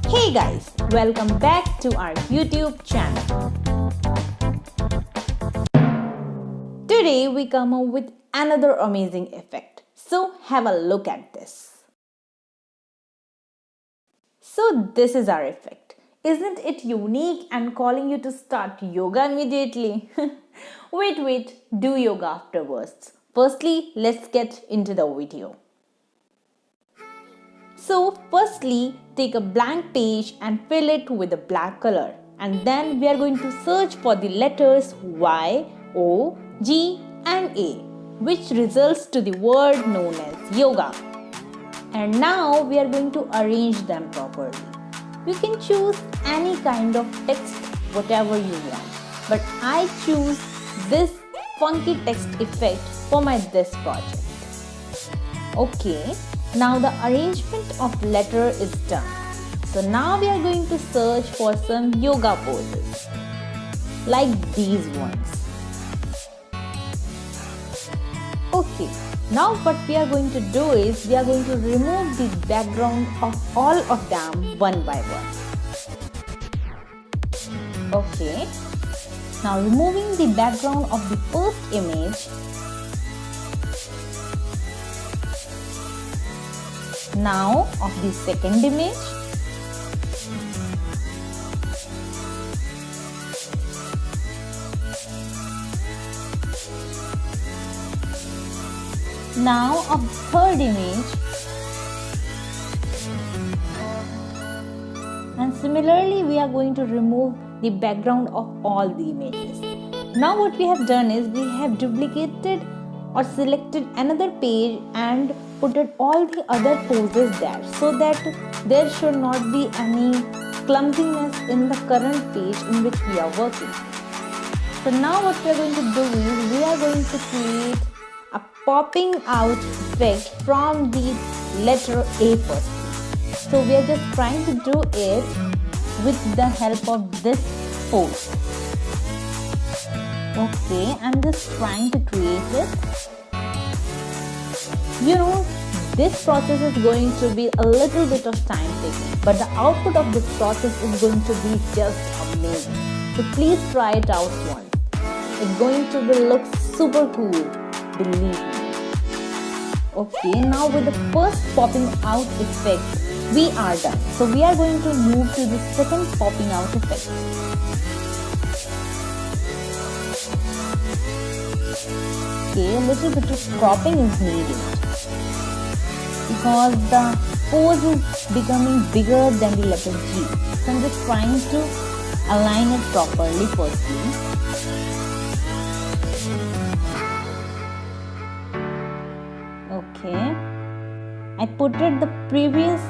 Hey guys, welcome back to our YouTube channel. Today we come up with another amazing effect. So have a look at this. So this is our effect. Isn't it unique and calling you to start yoga immediately? Wait, do yoga afterwards. Firstly, let's get into the video. So firstly, take a blank page and fill it with a black color. And then we are going to search for the letters Y, O, G and A, which results to the word known as yoga. And now we are going to arrange them properly. You can choose any kind of text, whatever you want. But I choose this funky text effect for this project. Okay. Now the arrangement of letter is done. So now we are going to search for some yoga poses like these ones. Okay, now what we are going to do is we are going to remove the background of all of them one by one. Okay, now removing the background of the first image. Now of the second image. Now of the third image. And similarly we are going to remove the background of all the images. Now what we have done is we have duplicated or selected another page and put all the other poses there so that there should not be any clumsiness in the current page in which we are working. So now what we are going to do is we are going to create a popping out effect from the letter A first. So we are just trying to do it with the help of this pose. Okay, I'm just trying to create it. You know, this process is going to be a little bit of time taking, but the output of this process is going to be just amazing. So please try it out once. It's going to look super cool, believe me. Okay, now with the first popping out effect, we are done. So we are going to move to the second popping out effect. Okay, a little bit of cropping is needed because the pose is becoming bigger than the letter G. So I'm just trying to align it properly firstly. Okay, I put the previous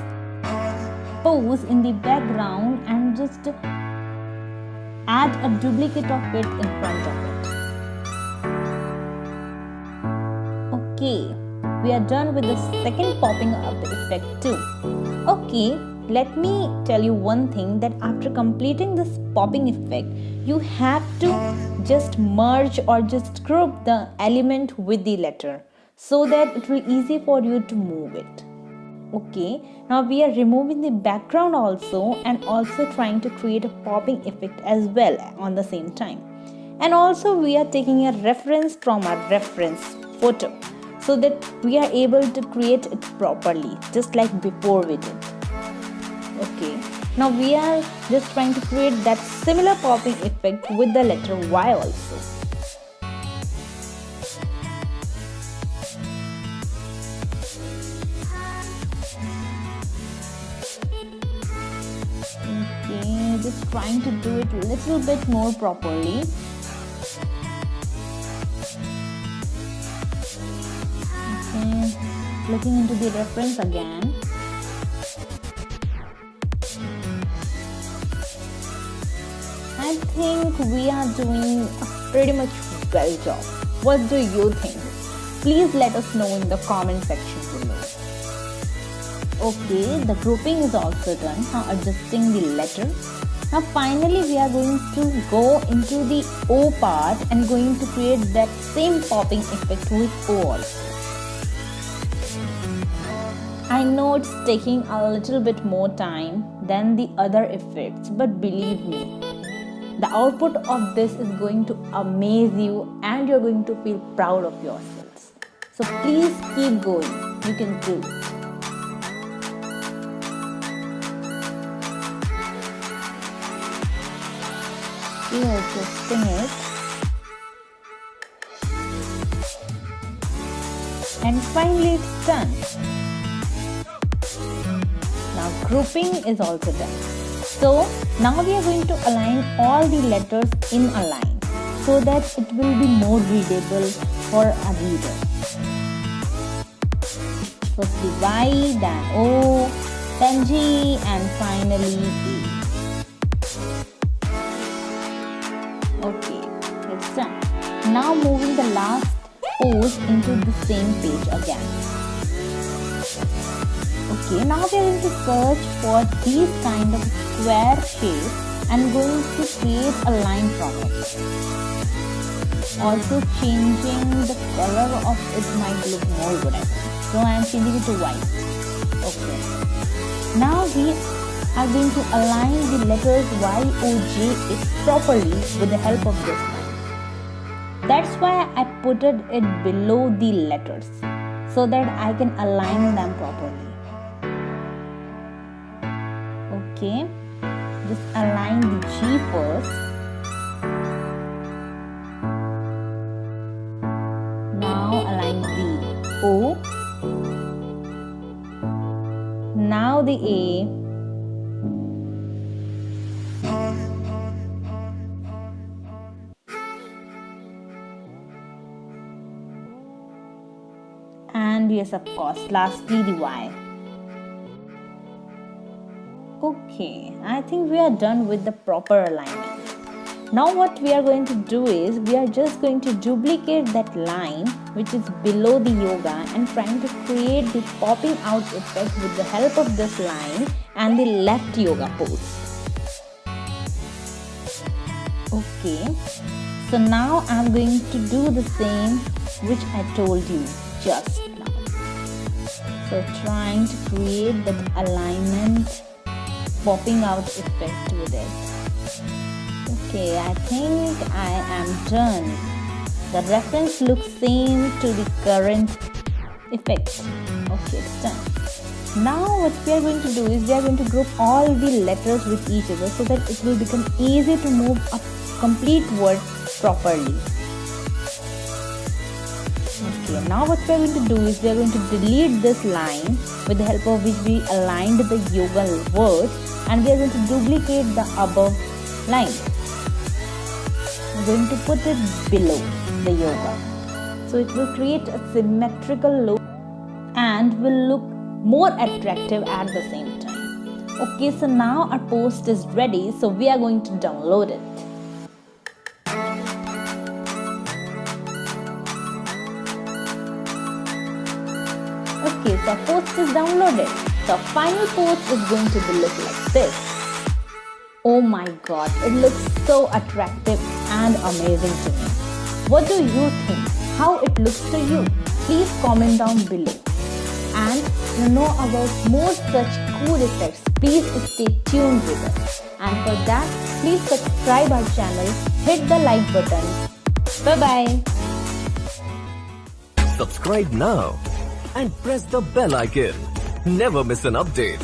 pose in the background and just add a duplicate of it in front of it. Okay, we are done with the second popping up effect too. Okay, let me tell you one thing, that after completing this popping effect, you have to just merge or just group the element with the letter so that it will be easy for you to move it. Okay, now we are removing the background also and also trying to create a popping effect as well on the same time. And also we are taking a reference from our reference photo, so that we are able to create it properly, just like before we did. Okay, now we are just trying to create that similar popping effect with the letter Y also. Okay, just trying to do it a little bit more properly. Looking into the reference again. I think we are doing a pretty much well job. What do you think? Please let us know in the comment section below. Okay, the grouping is also done. Now adjusting the letter. Now finally we are going to go into the O part and going to create that same popping effect with O also. I know it's taking a little bit more time than the other effects, but believe me, the output of this is going to amaze you and you're going to feel proud of yourselves. So please keep going. You can do it. We are adjusting it. And finally it's done. Now grouping is also done. So now we are going to align all the letters in a line so that it will be more readable for a reader. Firstly Y, then O, then G, and finally E. Okay, it's done. Now moving the last pose into the same page again. Okay, now we are going to search for these kind of square shapes and going to create a line from it. Also changing the color of it might look more good, I think. So I am changing it to white. Okay. Now we are going to align the letters Y, O, J properly with the help of this line. That's why I put it below the letters so that I can align them properly. Okay, just align the G first. Now align the O. Now the A. And yes, of course, lastly the Y. Okay, I think we are done with the proper alignment. Now what we are going to do is, we are just going to duplicate that line which is below the yoga and trying to create the popping out effect with the help of this line and the left yoga pose. Okay, so now I am going to do the same which I told you just now. So trying to create that alignment popping out effect with it. Okay, I think I am done. The reference looks same to the current effect. Okay, it's done. Now what we are going to do is, we are going to group all the letters with each other so that it will become easy to move a complete word properly. Okay, now what we are going to do is, we are going to delete this line with the help of which we aligned the yoga word, and we are going to duplicate the above line. I'm going to put it below the yoga. So it will create a symmetrical look and will look more attractive at the same time. Okay, so now our post is ready, so we are going to download it. Okay, so our post is downloaded. The final post is going to be look like this. Oh my god, it looks so attractive and amazing to me. What do you think? How it looks to you? Please comment down below. And to know about more such cool effects, please stay tuned with us. And for that, please subscribe our channel, hit the like button. Bye-bye. Subscribe now and press the bell icon. Never miss an update.